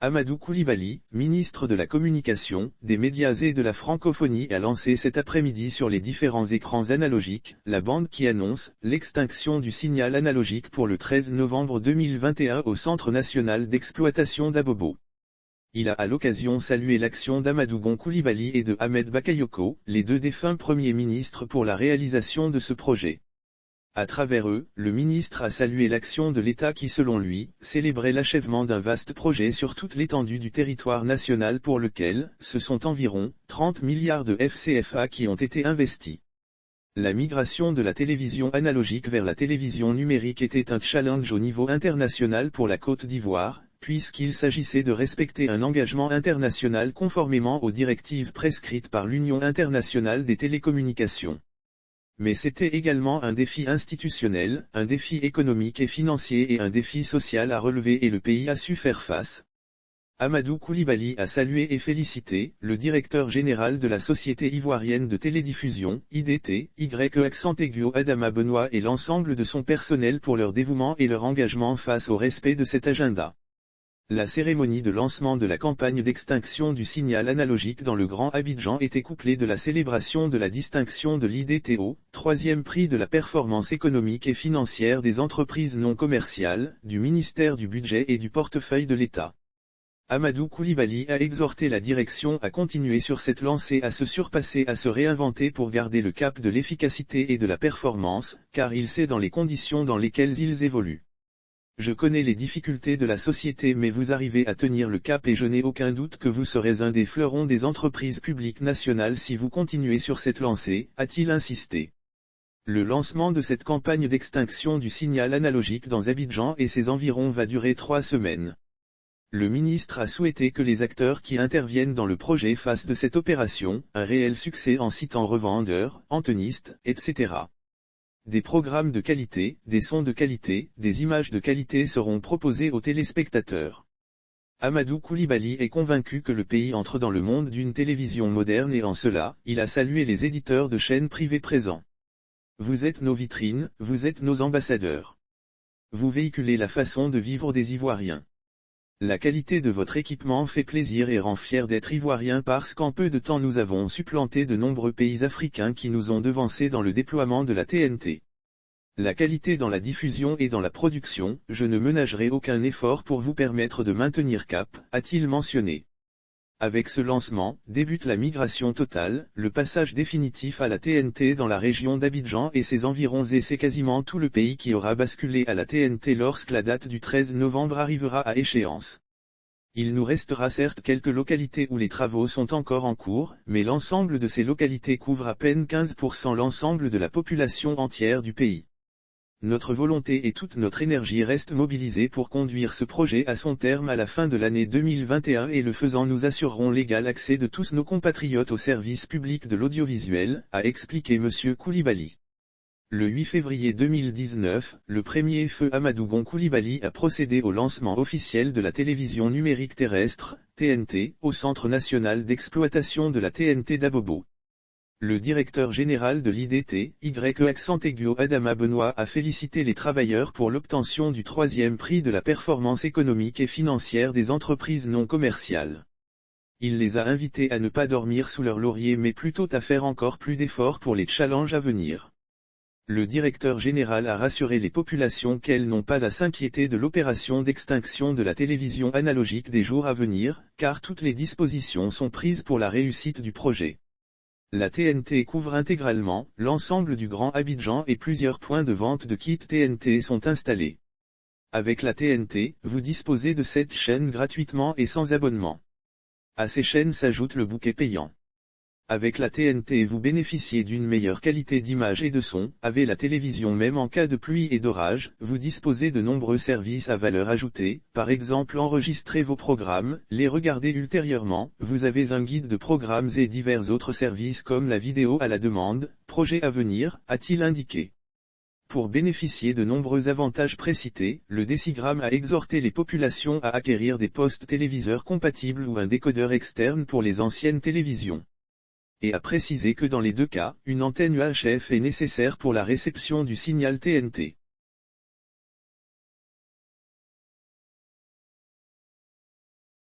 Amadou Coulibaly, ministre de la Communication, des Médias et de la Francophonie a lancé cet après-midi sur les différents écrans analogiques, la bande qui annonce l'extinction du signal analogique pour le 13 novembre 2021 au Centre national d'exploitation d'Abobo. Il a à l'occasion salué l'action d'Amadou Gon Coulibaly et de Ahmed Bakayoko, les deux défunts premiers ministres pour la réalisation de ce projet. À travers eux, le ministre a salué l'action de l'État qui selon lui, célébrait l'achèvement d'un vaste projet sur toute l'étendue du territoire national pour lequel, ce sont environ 30 milliards de FCFA qui ont été investis. La migration de la télévision analogique vers la télévision numérique était un challenge au niveau international pour la Côte d'Ivoire, puisqu'il s'agissait de respecter un engagement international conformément aux directives prescrites par l'Union internationale des télécommunications. Mais c'était également un défi institutionnel, un défi économique et financier et un défi social à relever et le pays a su faire face. Amadou Coulibaly a salué et félicité le directeur général de la Société ivoirienne de télédiffusion, IDT, Adama Benoît et l'ensemble de son personnel pour leur dévouement et leur engagement face au respect de cet agenda. La cérémonie de lancement de la campagne d'extinction du signal analogique dans le Grand Abidjan était couplée de la célébration de la distinction de l'IDTO, troisième prix de la performance économique et financière des entreprises non commerciales, du ministère du Budget et du portefeuille de l'État. Amadou Coulibaly a exhorté la direction à continuer sur cette lancée, à se surpasser, à se réinventer pour garder le cap de l'efficacité et de la performance, car il sait dans les conditions dans lesquelles ils évoluent. Je connais les difficultés de la société mais vous arrivez à tenir le cap et je n'ai aucun doute que vous serez un des fleurons des entreprises publiques nationales si vous continuez sur cette lancée, a-t-il insisté. Le lancement de cette campagne d'extinction du signal analogique dans Abidjan et ses environs va durer 3 semaines. Le ministre a souhaité que les acteurs qui interviennent dans le projet fassent de cette opération un réel succès en citant revendeurs, antennistes, etc. Des programmes de qualité, des sons de qualité, des images de qualité seront proposés aux téléspectateurs. Amadou Coulibaly est convaincu que le pays entre dans le monde d'une télévision moderne et en cela, il a salué les éditeurs de chaînes privées présents. Vous êtes nos vitrines, vous êtes nos ambassadeurs. Vous véhiculez la façon de vivre des Ivoiriens. La qualité de votre équipement fait plaisir et rend fiers d'être Ivoiriens parce qu'en peu de temps nous avons supplanté de nombreux pays africains qui nous ont devancés dans le déploiement de la TNT. La qualité dans la diffusion et dans la production, je ne ménagerai aucun effort pour vous permettre de maintenir cap, a-t-il mentionné. Avec ce lancement, débute la migration totale, le passage définitif à la TNT dans la région d'Abidjan et ses environs et c'est quasiment tout le pays qui aura basculé à la TNT lorsque la date du 13 novembre arrivera à échéance. Il nous restera certes quelques localités où les travaux sont encore en cours, mais l'ensemble de ces localités couvre à peine 15% l'ensemble de la population entière du pays. Notre volonté et toute notre énergie restent mobilisées pour conduire ce projet à son terme à la fin de l'année 2021 et le faisant nous assurerons l'égal accès de tous nos compatriotes au service public de l'audiovisuel, a expliqué M. Coulibaly. Le 8 février 2019, le premier feu Amadou Gon Coulibaly a procédé au lancement officiel de la télévision numérique terrestre, TNT, au Centre national d'exploitation de la TNT d'Abobo. Le directeur général de l'IDT, Adama Benoît a félicité les travailleurs pour l'obtention du troisième prix de la performance économique et financière des entreprises non commerciales. Il les a invités à ne pas dormir sous leur laurier mais plutôt à faire encore plus d'efforts pour les challenges à venir. Le directeur général a rassuré les populations qu'elles n'ont pas à s'inquiéter de l'opération d'extinction de la télévision analogique des jours à venir, car toutes les dispositions sont prises pour la réussite du projet. La TNT couvre intégralement l'ensemble du Grand Abidjan et plusieurs points de vente de kits TNT sont installés. Avec la TNT, vous disposez de 7 chaînes gratuitement et sans abonnement. À ces chaînes s'ajoute le bouquet payant. Avec la TNT vous bénéficiez d'une meilleure qualité d'image et de son, avec la télévision même en cas de pluie et d'orage, vous disposez de nombreux services à valeur ajoutée, par exemple enregistrer vos programmes, les regarder ultérieurement, vous avez un guide de programmes et divers autres services comme la vidéo à la demande, projet à venir, a-t-il indiqué. Pour bénéficier de nombreux avantages précités, le Décigramme a exhorté les populations à acquérir des postes téléviseurs compatibles ou un décodeur externe pour les anciennes télévisions. Et a précisé que dans les deux cas, une antenne UHF est nécessaire pour la réception du signal TNT.